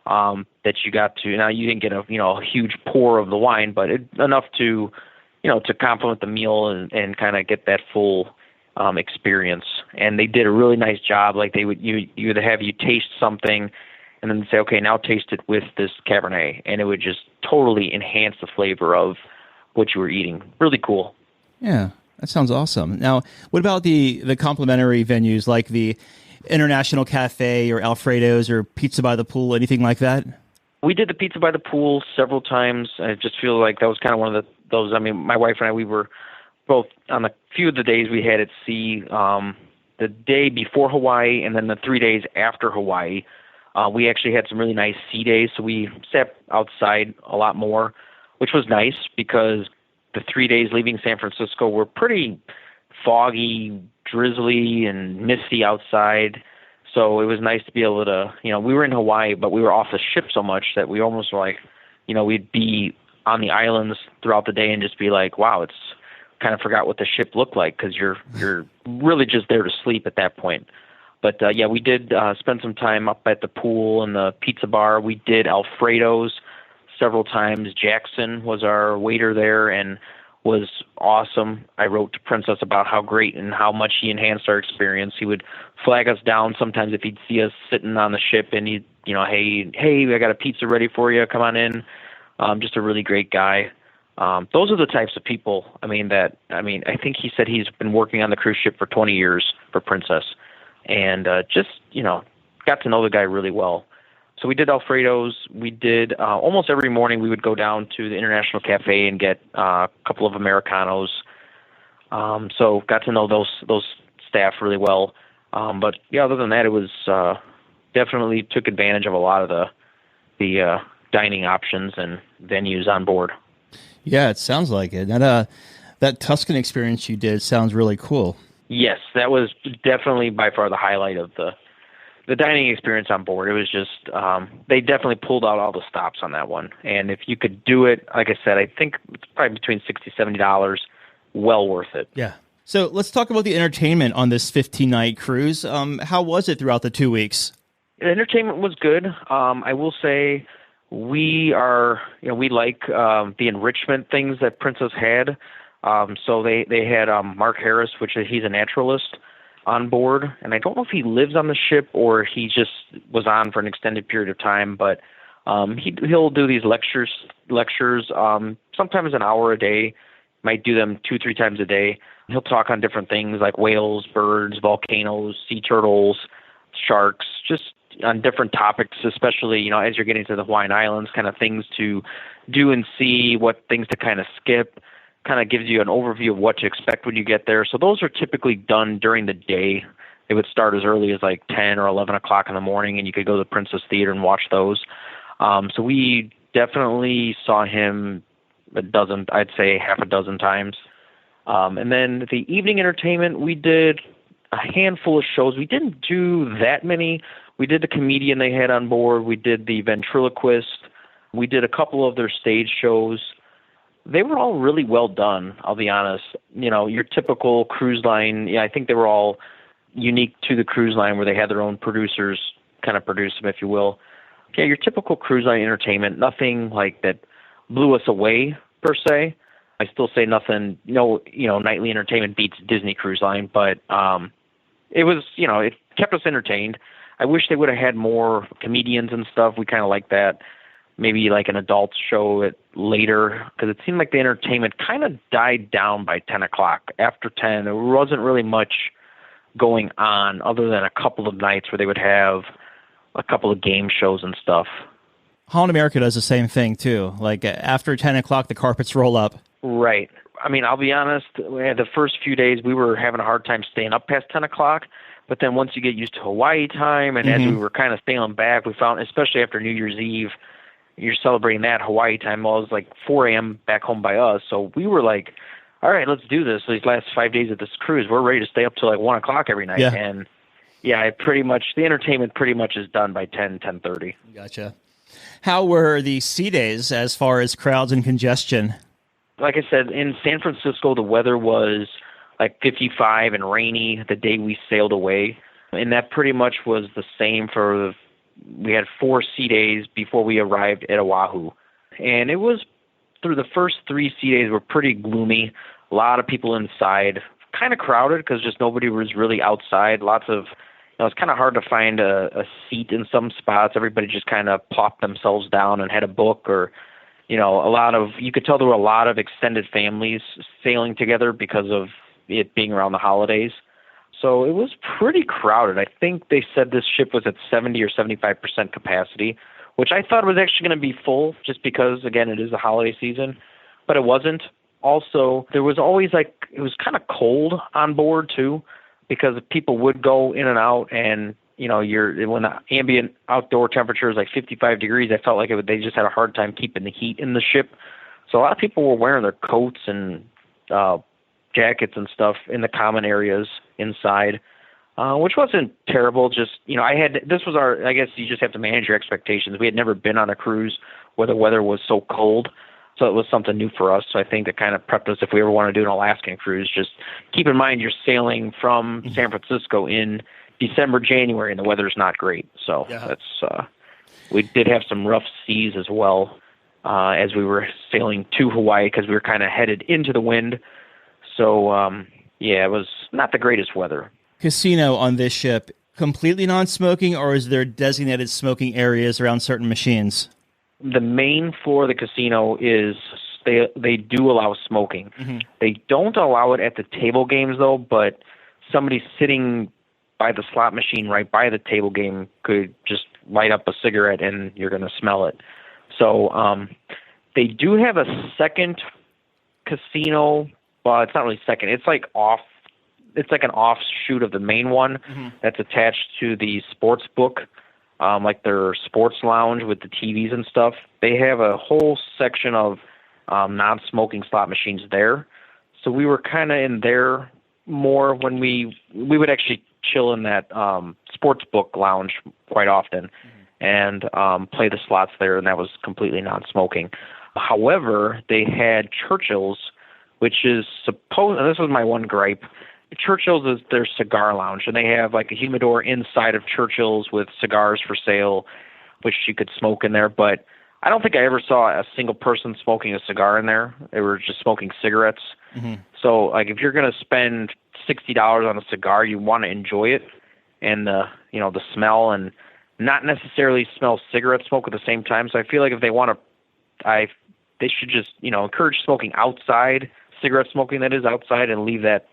That you got to, now you didn't get a huge pour of the wine, but enough to, to complement the meal and kind of get that full experience. And they did a really nice job. Like you would have you taste something and then say, okay, now taste it with this Cabernet, and it would just totally enhance the flavor of what you were eating. Really cool. Yeah, that sounds awesome. Now, what about the complimentary venues like the International Cafe or Alfredo's or Pizza by the Pool, anything like that? We did the Pizza by the Pool several times. I just feel like that was kind of one of those. I mean, my wife and I, we were both on a few of the days we had at sea. The day before Hawaii and then the 3 days after Hawaii, we actually had some really nice sea days. So we sat outside a lot more, which was nice because the 3 days leaving San Francisco were pretty foggy, drizzly, and misty outside. So it was nice to be able to, we were in Hawaii, but we were off the ship so much that we almost were like, we'd be on the islands throughout the day and just be like, wow, it's kind of forgot what the ship looked like because you're really just there to sleep at that point. But yeah, we did spend some time up at the pool and the pizza bar. We did Alfredo's several times. Jackson was our waiter there and was awesome. I wrote to Princess about how great and how much he enhanced our experience. He would flag us down sometimes if he'd see us sitting on the ship, and he'd, hey, I got a pizza ready for you. Come on in. Just a really great guy. Those are the types of people. I think he said he's been working on the cruise ship for 20 years for Princess, and just got to know the guy really well. So we did Alfredo's. We did almost every morning we would go down to the International Cafe and get a couple of Americanos. So got to know those staff really well. But yeah, other than that, it was definitely took advantage of a lot of the dining options and venues on board. Yeah, it sounds like it. And that Tuscan experience you did sounds really cool. Yes, that was definitely by far the highlight of the dining experience on board. It was just, they definitely pulled out all the stops on that one. And if you could do it, like I said, I think it's probably between $60, $70, well worth it. Yeah. So let's talk about the entertainment on this 15-night cruise. How was it throughout the 2 weeks? The entertainment was good. I will say we like the enrichment things that Princess had. So they had Mark Harris, which he's a naturalist, on board, and I don't know if he lives on the ship or he just was on for an extended period of time, but he'll do these lectures, sometimes an hour a day, might do them 2-3 times a day. He'll talk on different things like whales, birds, volcanoes, sea turtles, sharks, just on different topics, especially, as you're getting to the Hawaiian Islands, kind of things to do and see, what things to kind of skip. Kind of gives you an overview of what to expect when you get there. So those are typically done during the day. They would start as early as like 10 or 11 o'clock in the morning, and you could go to the Princess Theater and watch those. So we definitely saw him I'd say half a dozen times. And then the evening entertainment, we did a handful of shows. We didn't do that many. We did the comedian they had on board. We did the ventriloquist. We did a couple of their stage shows. They were all really well done, I'll be honest. Your typical cruise line, I think they were all unique to the cruise line where they had their own producers kind of produce them, if you will. Yeah, your typical cruise line entertainment, nothing like that blew us away, per se. I still say nothing, nightly entertainment beats Disney Cruise Line, but it was, it kept us entertained. I wish they would have had more comedians and stuff. We kind of like that. Maybe like an adult show later, because it seemed like the entertainment kind of died down by 10 o'clock. After 10, there wasn't really much going on other than a couple of nights where they would have a couple of game shows and stuff. Holland America does the same thing, too. Like, after 10 o'clock, the carpets roll up. Right. I mean, I'll be honest, the first few days we were having a hard time staying up past 10 o'clock. But then once you get used to Hawaii time, and as we were kind of sailing back, we found, especially after New Year's Eve, you're celebrating that Hawaii time. Well, it was like 4 a.m. back home by us. So we were like, all right, let's do this. These last 5 days of this cruise, we're ready to stay up till like 1 o'clock every night. Yeah. And the entertainment pretty much is done by 10:30. Gotcha. How were the sea days as far as crowds and congestion? Like I said, in San Francisco, the weather was like 55 and rainy the day we sailed away. And that pretty much was the same we had 4 sea days before we arrived at Oahu. And it was, through the first 3 sea days were pretty gloomy. A lot of people inside, kind of crowded because just nobody was really outside. Lots of, it's kind of hard to find a seat in some spots. Everybody just kind of plopped themselves down and had a book, or, you could tell there were a lot of extended families sailing together because of it being around the holidays. So it was pretty crowded. I think they said this ship was at 70 or 75% capacity, which I thought was actually going to be full just because, again, it is the holiday season, but it wasn't. Also, there was always it was kind of cold on board too, because people would go in and out, and, when the ambient outdoor temperature is like 55 degrees, I felt like they just had a hard time keeping the heat in the ship. So a lot of people were wearing their coats and jackets and stuff in the common areas inside, which wasn't terrible. Just, I guess you just have to manage your expectations. We had never been on a cruise where the weather was so cold, so it was something new for us. So I think that kind of prepped us if we ever want to do an Alaskan cruise. Just keep in mind you're sailing from San Francisco in December, January, and the weather's not great. So we did have some rough seas as well as we were sailing to Hawaii, because we were kind of headed into the wind. So, it was not the greatest weather. Casino on this ship, completely non-smoking, or is there designated smoking areas around certain machines? The main floor of the casino is, they do allow smoking. Mm-hmm. They don't allow it at the table games, though, but somebody sitting by the slot machine right by the table game could just light up a cigarette and you're going to smell it. So they do have a second casino. Well, it's not really second. It's like an offshoot of the main one that's attached to the sports book, like their sports lounge with the TVs and stuff. They have a whole section of non-smoking slot machines there. So we were kind of in there more when we would actually chill in that sports book lounge quite often and play the slots there, and that was completely non-smoking. However, they had Churchill's, which is supposed, and this was my one gripe, Churchill's is their cigar lounge, and they have like a humidor inside of Churchill's with cigars for sale, which you could smoke in there, but I don't think I ever saw a single person smoking a cigar in there. They were just smoking cigarettes. So, like, if you're going to spend $60 on a cigar, you want to enjoy it and the smell, and not necessarily smell cigarette smoke at the same time. So I feel like if they want to, they should just encourage smoking outside, cigarette smoking that is outside, and leave that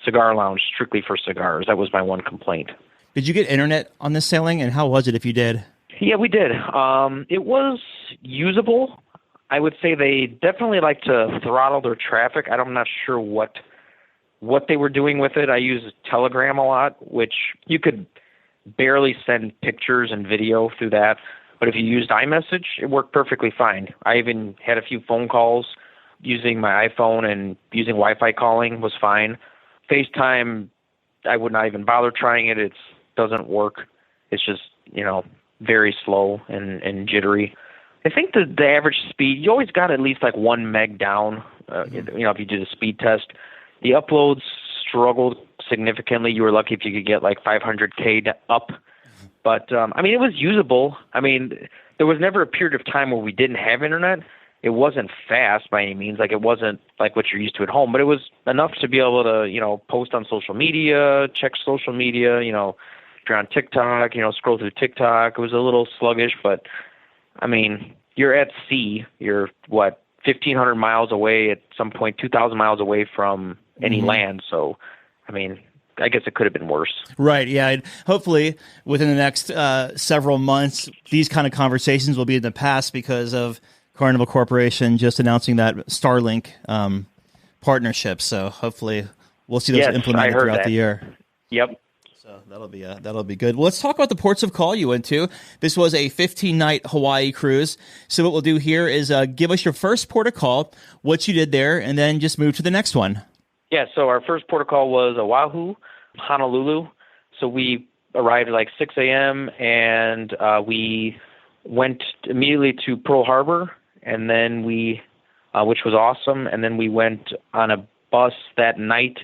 cigar lounge strictly for cigars. That was my one complaint. Did you get internet on this sailing, and how was it if you did? Yeah, we did. It was usable. I would say they definitely like to throttle their traffic. I'm not sure what they were doing with it. I use Telegram a lot, which you could barely send pictures and video through that. But if you used iMessage, it worked perfectly fine. I even had a few phone calls using my iPhone, and using Wi-Fi calling was fine. FaceTime, I would not even bother trying it. It doesn't work. It's just, very slow and jittery. I think the average speed, you always got at least like 1 meg down, if you do the speed test. The uploads struggled significantly. You were lucky if you could get like 500K up. But, it was usable. There was never a period of time where we didn't have internet. It wasn't fast by any means. Like, it wasn't like what you're used to at home, but it was enough to be able to, post on social media, check social media, if you're on TikTok, scroll through TikTok. It was a little sluggish, but, you're at sea. You're, 1,500 miles away at some point, 2,000 miles away from any land. So, I guess it could have been worse. Right, yeah. And hopefully, within the next several months, these kind of conversations will be in the past because of Carnival Corporation just announcing that Starlink partnership. So hopefully, we'll see those implemented throughout the year. Yep. So that'll be good. Well, let's talk about the ports of call you went to. This was a 15-night Hawaii cruise. So what we'll do here is give us your first port of call, what you did there, and then just move to the next one. Yeah, so our first port of call was Oahu, Honolulu. So we arrived at like 6 a.m. and we went immediately to Pearl Harbor, and then which was awesome, and then we went on a bus that night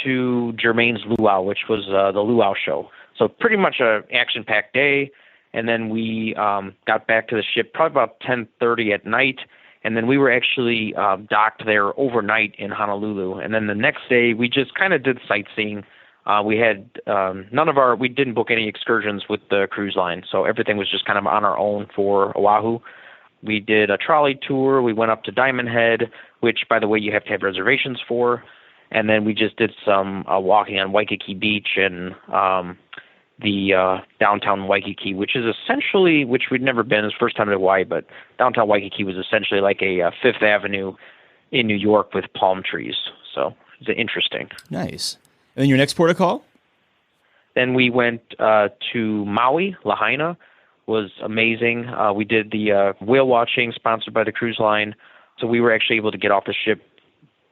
to Germain's Luau, which was the Luau show. So pretty much a action-packed day, and then we got back to the ship probably about 10:30 at night, and then we were actually docked there overnight in Honolulu. And then the next day, we just kind of did sightseeing. We had we didn't book any excursions with the cruise line, so everything was just kind of on our own for Oahu. We did a trolley tour. We went up to Diamond Head, which, by the way, you have to have reservations for. And then we just did some walking on Waikiki Beach and the downtown Waikiki, which is essentially, which we'd never been, it's first time in Hawaii, but downtown Waikiki was essentially like a Fifth Avenue in New York with palm trees. So it's interesting. Nice. And then your next port of call? Then we went to Maui. Lahaina was amazing. We did the whale watching sponsored by the cruise line. So we were actually able to get off the ship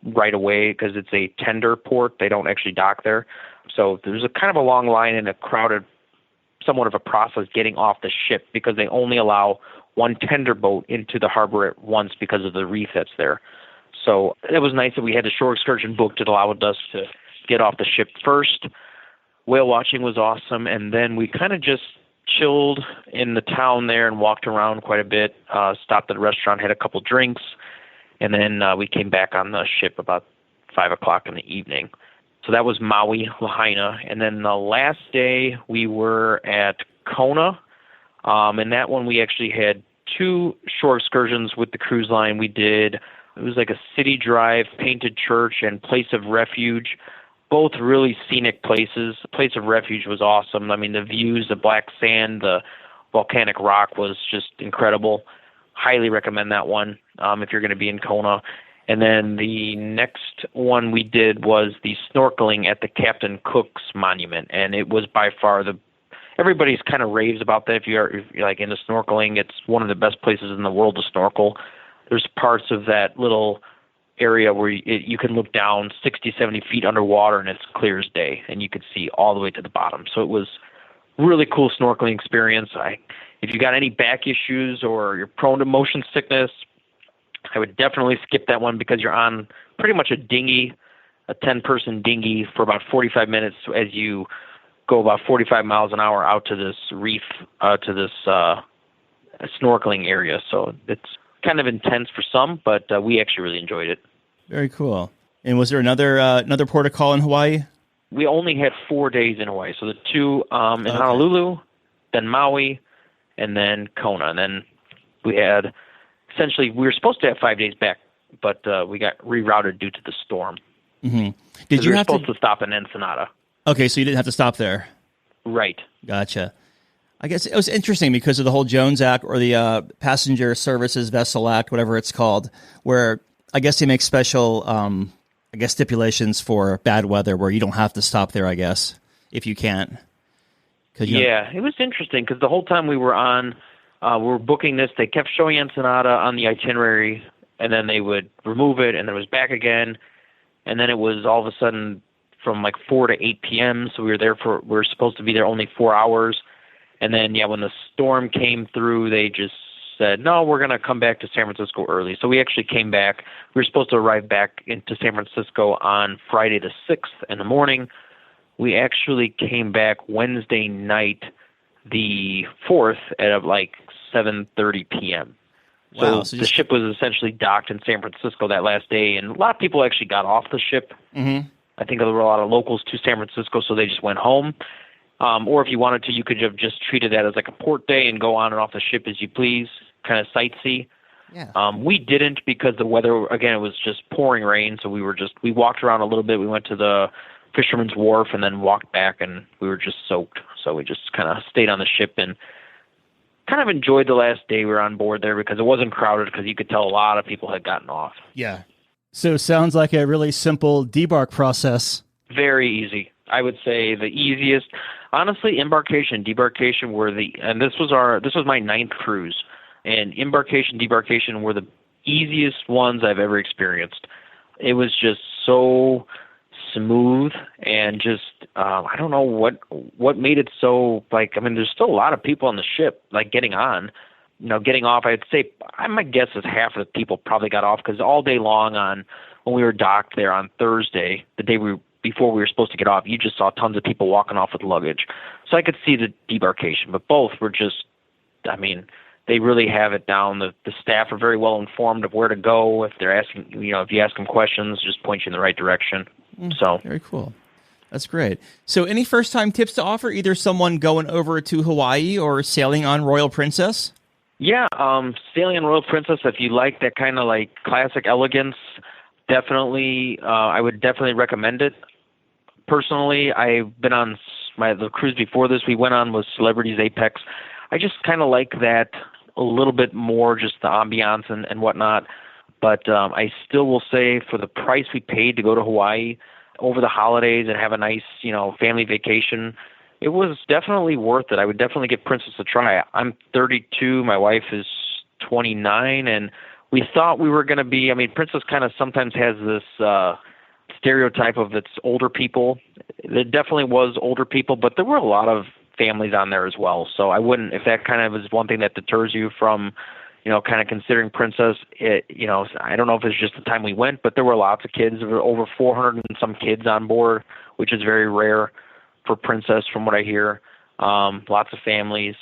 right away because it's a tender port. They don't actually dock there. So there's a kind of a long line and a crowded, somewhat of a process getting off the ship because they only allow one tender boat into the harbor at once because of the reef that's there. So it was nice that we had a shore excursion booked that allowed us to get off the ship first. Whale watching was awesome, and then we kind of just chilled in the town there and walked around quite a bit, stopped at a restaurant, had a couple drinks, and then we came back on the ship about 5 o'clock in the evening. So that was Maui, Lahaina. And then the last day we were at Kona. And that one we actually had 2 shore excursions with the cruise line. We did, it was like a city drive, painted church, and place of refuge. Both really scenic places. The place of refuge was awesome. I mean, the views, the black sand, the volcanic rock was just incredible. Highly recommend that one if you're going to be in Kona. And then the next one we did was the snorkeling at the Captain Cook's Monument, and it was by far everybody's kind of raves about that. If you're like into snorkeling, it's one of the best places in the world to snorkel. There's parts of that little area where you can look down 60, 70 feet underwater, and it's clear as day, and you could see all the way to the bottom. So it was really cool snorkeling experience. If you got any back issues or you're prone to motion sickness, I would definitely skip that one because you're on pretty much a dinghy, a 10-person dinghy for about 45 minutes as you go about 45 miles an hour out to this reef, to this snorkeling area. So it's kind of intense for some, but we actually really enjoyed it. Very cool. And was there another port of call in Hawaii? We only had 4 days in Hawaii. So the two in Honolulu, then Maui, and then Kona. And then we had... Essentially, we were supposed to have 5 days back, but we got rerouted due to the storm. Mm-hmm. Did you were have supposed to stop in Ensenada? Okay, so you didn't have to stop there. Right. Gotcha. I guess it was interesting because of the whole Jones Act or the Passenger Services Vessel Act, whatever it's called, where I guess they make special, stipulations for bad weather where you don't have to stop there, I guess, if you can't. It was interesting because the whole time we were on... we were booking this. They kept showing Ensenada on the itinerary, and then they would remove it, and then it was back again. And then it was all of a sudden from like 4 to 8 p.m., so we were supposed to be there only 4 hours. And then, when the storm came through, they just said, no, we're going to come back to San Francisco early. So we actually came back. We were supposed to arrive back into San Francisco on Friday the 6th in the morning. We actually came back Wednesday night, the 4th, at like 7:30 p.m. Wow, so the ship was essentially docked in San Francisco that last day, and a lot of people actually got off the ship. Mm-hmm. I think there were a lot of locals to San Francisco, so they just went home. Or if you wanted to, you could have just treated that as like a port day and go on and off the ship as you please, kind of sightsee. Yeah. We didn't because the weather, again, it was just pouring rain, so we walked around a little bit. We went to the Fisherman's Wharf and then walked back, and we were just soaked. So we just kind of stayed on the ship and kind of enjoyed the last day we were on board there because it wasn't crowded because you could tell a lot of people had gotten off. Yeah. So sounds like a really simple debark process. Very easy. I would say the easiest. Honestly, embarkation, debarkation and this was my 9th cruise, and embarkation, debarkation were the easiest ones I've ever experienced. It was just so smooth and just I don't know what made it so there's still a lot of people on the ship getting on, getting off. I'd say my guess is half of the people probably got off because all day long when we were docked there on Thursday, the day before we were supposed to get off, you just saw tons of people walking off with luggage. So I could see the debarkation, but both were just, they really have it down. The staff are very well informed of where to go. If they're asking, if you ask them questions, just point you in the right direction. So very cool. That's great. So any first-time tips to offer, either someone going over to Hawaii or sailing on Royal Princess? Yeah, sailing on Royal Princess, if you like that kind of classic elegance, definitely, I would definitely recommend it. Personally, I've been on the cruise before this we went on was Celebrities Apex. I just kind of like that a little bit more, just the ambiance and whatnot. But I still will say for the price we paid to go to Hawaii over the holidays and have a nice, family vacation, it was definitely worth it. I would definitely give Princess a try. I'm 32. My wife is 29. And we thought we were going to be, Princess kind of sometimes has this stereotype of it's older people. There definitely was older people, but there were a lot of families on there as well. So I wouldn't, if that kind of is one thing that deters you from, kind of considering Princess, I don't know if it's just the time we went, but there were lots of kids. There were over 400 and some kids on board, which is very rare for Princess from what I hear. Lots of families.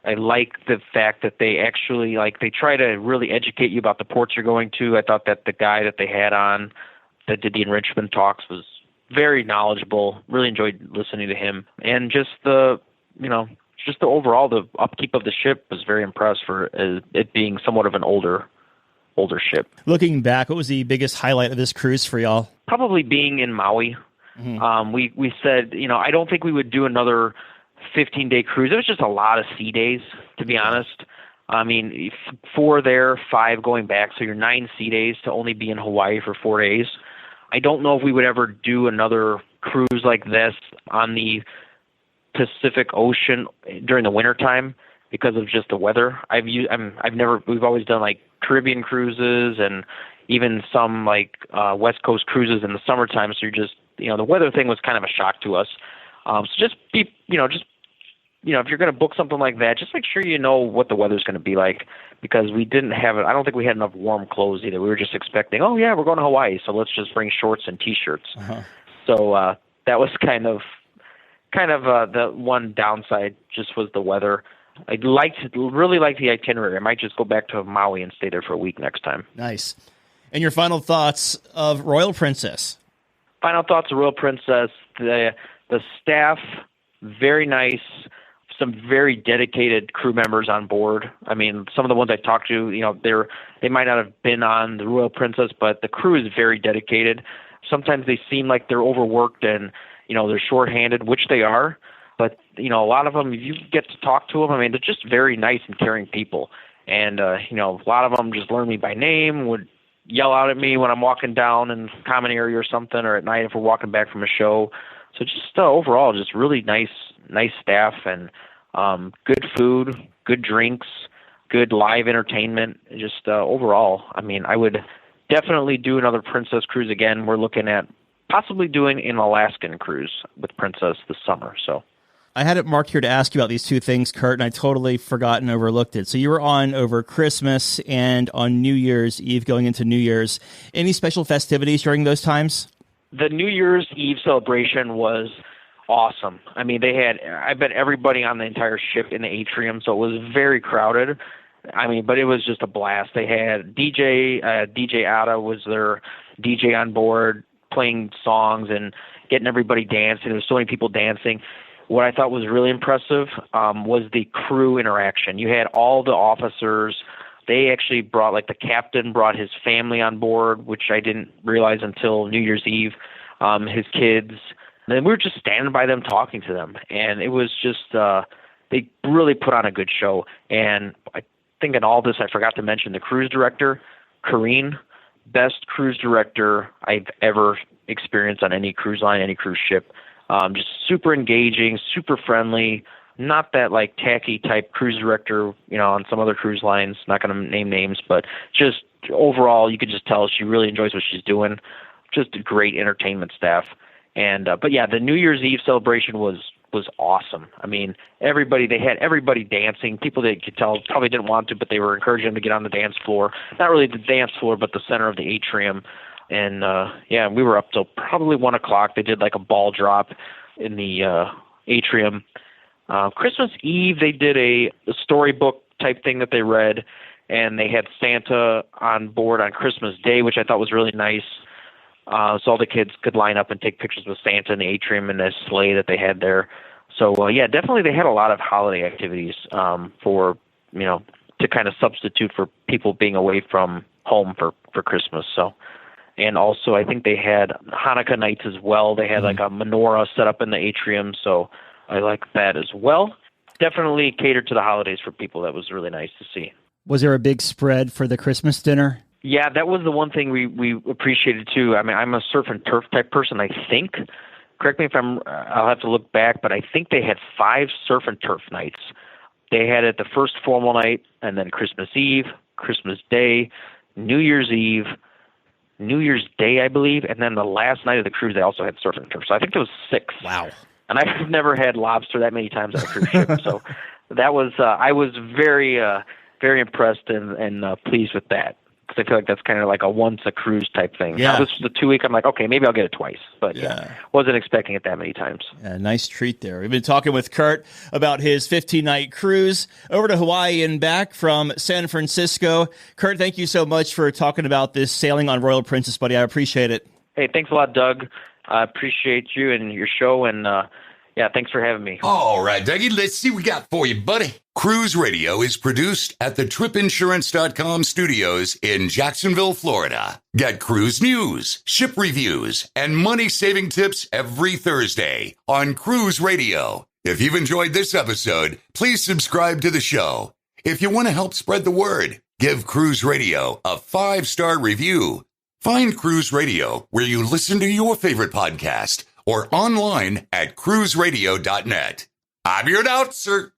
I like the fact that they actually, they try to really educate you about the ports you're going to. I thought that the guy that they had on that did the enrichment talks was very knowledgeable. Really enjoyed listening to him. And just the overall, the upkeep of the ship was very impressed for it being somewhat of an older ship. Looking back, what was the biggest highlight of this cruise for y'all? Probably being in Maui. Mm-hmm. We said, I don't think we would do another 15-day cruise. It was just a lot of sea days, to be honest. I mean, 4 there, 5 going back, so you're 9 sea days to only be in Hawaii for 4 days. I don't know if we would ever do another cruise like this on the Pacific Ocean during the wintertime because of just the weather. We've always done like Caribbean cruises and even some like West Coast cruises in the summertime. So you're just, the weather thing was kind of a shock to us. So just be, if you're going to book something like that, just make sure you know what the weather's going to be like, because we didn't have it. I don't think we had enough warm clothes either. We were just expecting, oh yeah, we're going to Hawaii, so let's just bring shorts and t-shirts. So that was kind of the one downside, just was the weather. I really liked the itinerary. I might just go back to Maui and stay there for a week next time. Nice. And your final thoughts of Royal Princess? Final thoughts of Royal Princess. The staff, very nice. Some very dedicated crew members on board. I mean, some of the ones I talked to, they might not have been on the Royal Princess, but the crew is very dedicated. Sometimes they seem like they're overworked and, they're shorthanded, which they are. But, a lot of them, if you get to talk to them, I mean, they're just very nice and caring people. And, a lot of them just learn me by name, would yell out at me when I'm walking down in common area or something, or at night if we're walking back from a show. So just overall, just really nice staff and good food, good drinks, good live entertainment. Just overall, I mean, I would definitely do another Princess cruise again. We're looking at possibly doing an Alaskan cruise with Princess this summer. So I had it marked here to ask you about these two things, Kurt, and I totally forgot and overlooked it. So you were on over Christmas and on New Year's Eve going into New Year's. Any special festivities during those times? The New Year's Eve celebration was awesome. I mean, I bet everybody on the entire ship in the atrium, so it was very crowded. I mean, but it was just a blast. They had DJ Ada was their DJ on board, playing songs and getting everybody dancing. There was so many people dancing. What I thought was really impressive was the crew interaction. You had all the officers. They actually brought, like the captain brought his family on board, which I didn't realize until New Year's Eve, his kids. And then we were just standing by them talking to them. And it was just, they really put on a good show. And I think in all this, I forgot to mention the cruise director, Karine, best cruise director I've ever experienced on any cruise line, any cruise ship. Just super engaging, super friendly, not that like tacky type cruise director, on some other cruise lines, not going to name names, but just overall, you could just tell she really enjoys what she's doing. Just a great entertainment staff. And, but yeah, the New Year's Eve celebration was awesome. I mean, they had everybody dancing. People that you could tell probably didn't want to, but they were encouraging them to get on the dance floor. Not really the dance floor, but the center of the atrium. And, we were up till probably 1:00. They did like a ball drop in the atrium. Christmas Eve, they did a storybook type thing that they read, and they had Santa on board on Christmas Day, which I thought was really nice. So all the kids could line up and take pictures with Santa in the atrium and the sleigh that they had there. So, definitely they had a lot of holiday activities for, to kind of substitute for people being away from home for Christmas. So, and also I think they had Hanukkah nights as well. They had like a menorah set up in the atrium. So I like that as well. Definitely catered to the holidays for people. That was really nice to see. Was there a big spread for the Christmas dinner? Yeah, that was the one thing we appreciated too. I mean, I'm a surf and turf type person, I think. Correct me if I'll have to look back, but I think they had 5 surf and turf nights. They had it the first formal night, and then Christmas Eve, Christmas Day, New Year's Eve, New Year's Day, I believe, and then the last night of the cruise, they also had surf and turf. So I think there was 6. Wow. And I've never had lobster that many times on a cruise ship. So that was, I was very, very impressed and pleased with that. Because I feel like that's kind of like a once a cruise type thing. Yeah. Now, this was the 2-week. I'm like, okay, maybe I'll get it twice. But wasn't expecting it that many times. Yeah, nice treat there. We've been talking with Kurt about his 15-night cruise over to Hawaii and back from San Francisco. Kurt, thank you so much for talking about this sailing on Royal Princess, buddy. I appreciate it. Hey, thanks a lot, Doug. I appreciate you and your show. And thanks for having me. All right, Dougie, let's see what we got for you, buddy. Cruise Radio is produced at the TripInsurance.com studios in Jacksonville, Florida. Get cruise news, ship reviews, and money-saving tips every Thursday on Cruise Radio. If you've enjoyed this episode, please subscribe to the show. If you want to help spread the word, give Cruise Radio a 5-star review. Find Cruise Radio where you listen to your favorite podcast or online at cruiseradio.net. I'm your announcer,